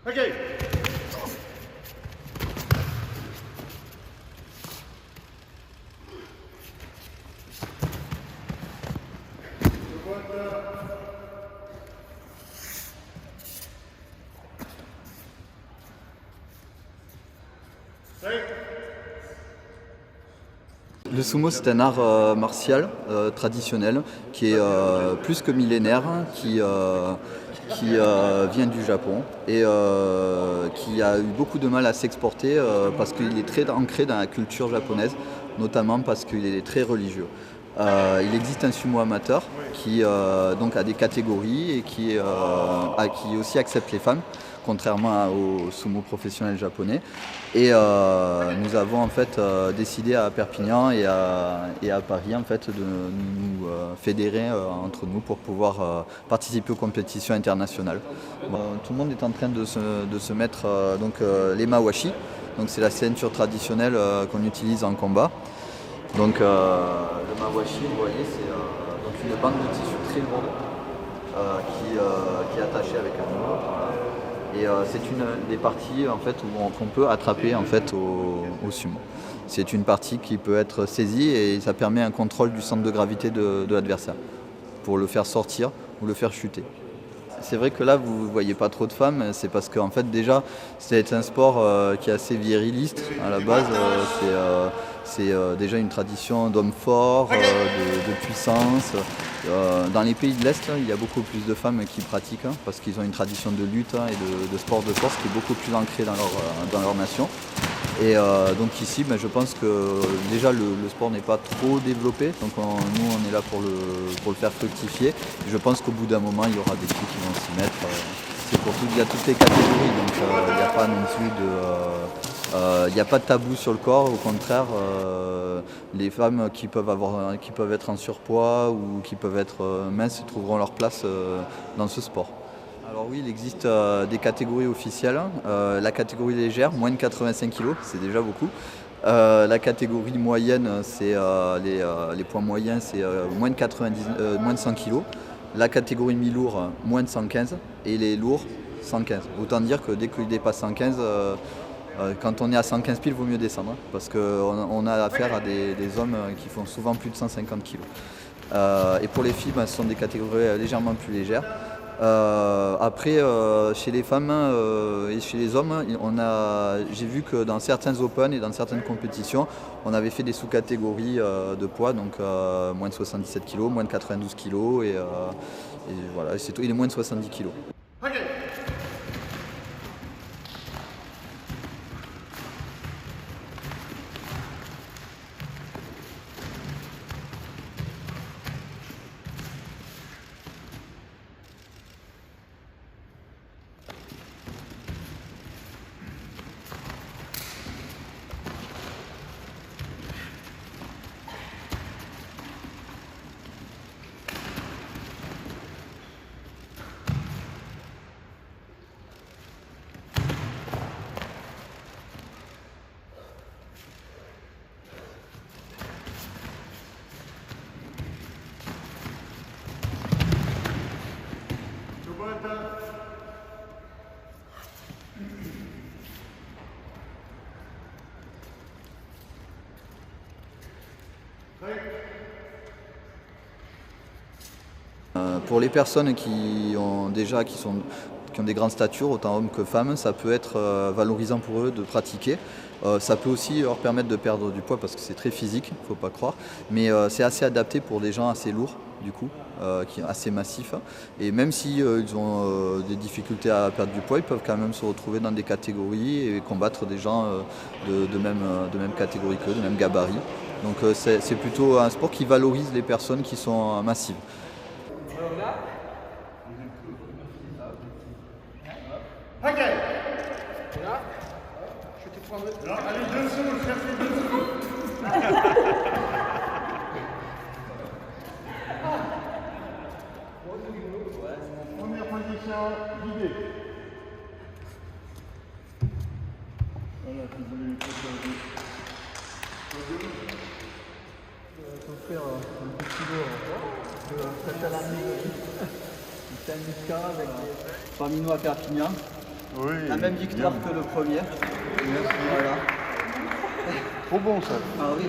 Okay. Le sumo, c'est un art martial traditionnel qui est plus que millénaire, qui vient du Japon et qui a eu beaucoup de mal à s'exporter parce qu'il est très ancré dans la culture japonaise, notamment parce qu'il est très religieux. Il existe un sumo amateur qui donc a des catégories et qui aussi accepte les femmes, contrairement au sumo professionnel japonais. Et nous avons en fait décidé à Perpignan et à Paris en fait, de nous fédérer entre nous pour pouvoir participer aux compétitions internationales. Tout le monde est en train de se mettre les mawashi. Donc c'est la ceinture traditionnelle qu'on utilise en combat. Donc le mawashi, vous voyez, c'est donc une bande de tissu très lourde qui est attachée avec un nœud. Voilà. Et c'est une des parties en fait, qu'on peut attraper en fait, au sumo. C'est une partie qui peut être saisie et ça permet un contrôle du centre de gravité de l'adversaire pour le faire sortir ou le faire chuter. C'est vrai que là vous ne voyez pas trop de femmes, c'est parce qu'en fait déjà c'est un sport qui est assez viriliste à la base. C'est déjà une tradition d'hommes forts, de puissance. Dans les pays de l'Est, il y a beaucoup plus de femmes qui pratiquent parce qu'ils ont une tradition de lutte et de sport de force qui est beaucoup plus ancrée dans leur nation. Et donc ici, je pense que déjà le sport n'est pas trop développé, donc nous on est là pour le faire fructifier. Et je pense qu'au bout d'un moment, il y aura des filles qui vont s'y mettre. C'est pour tout, il y a toutes les catégories, donc il n'y a pas non plus il n'y a pas de tabou sur le corps, au contraire, les femmes qui peuvent être en surpoids ou qui peuvent être minces trouveront leur place dans ce sport. Alors oui, il existe des catégories officielles. La catégorie légère, moins de 85 kg, c'est déjà beaucoup. La catégorie moyenne, c'est les poids moyens, c'est moins de 100 kg. La catégorie mi-lourd, moins de 115 et les lourds, 115. Autant dire que dès qu'il dépasse 115, quand on est à 115 piles, il vaut mieux descendre parce qu'on a affaire à des hommes qui font souvent plus de 150 kg. Et pour les filles, ce sont des catégories légèrement plus légères. Après, chez les femmes et chez les hommes, j'ai vu que dans certains Open et dans certaines compétitions, on avait fait des sous-catégories de poids, donc moins de 77 kg, moins de 92 kg et voilà, c'est tout, il est moins de 70 kg. Pour les personnes qui ont des grandes statures, autant hommes que femmes, ça peut être valorisant pour eux de pratiquer. Ça peut aussi leur permettre de perdre du poids parce que c'est très physique, il ne faut pas croire. Mais c'est assez adapté pour des gens assez lourds, du coup, qui sont assez massifs. Et même si ils ont des difficultés à perdre du poids, ils peuvent quand même se retrouver dans des catégories et combattre des gens de même catégorie qu'eux, de même gabarit. Donc c'est plutôt un sport qui valorise les personnes qui sont massives. Ok. Là, je te prends là, allez, dessous, cherchez dessous. Première position, guidée. Voilà, si vous voulez le faire. Ton frère C'est un Muscat avec Famino à Perpignan. Oui. La même victoire bien. que le premier. Merci. Voilà. Trop bon ça. Ah oui.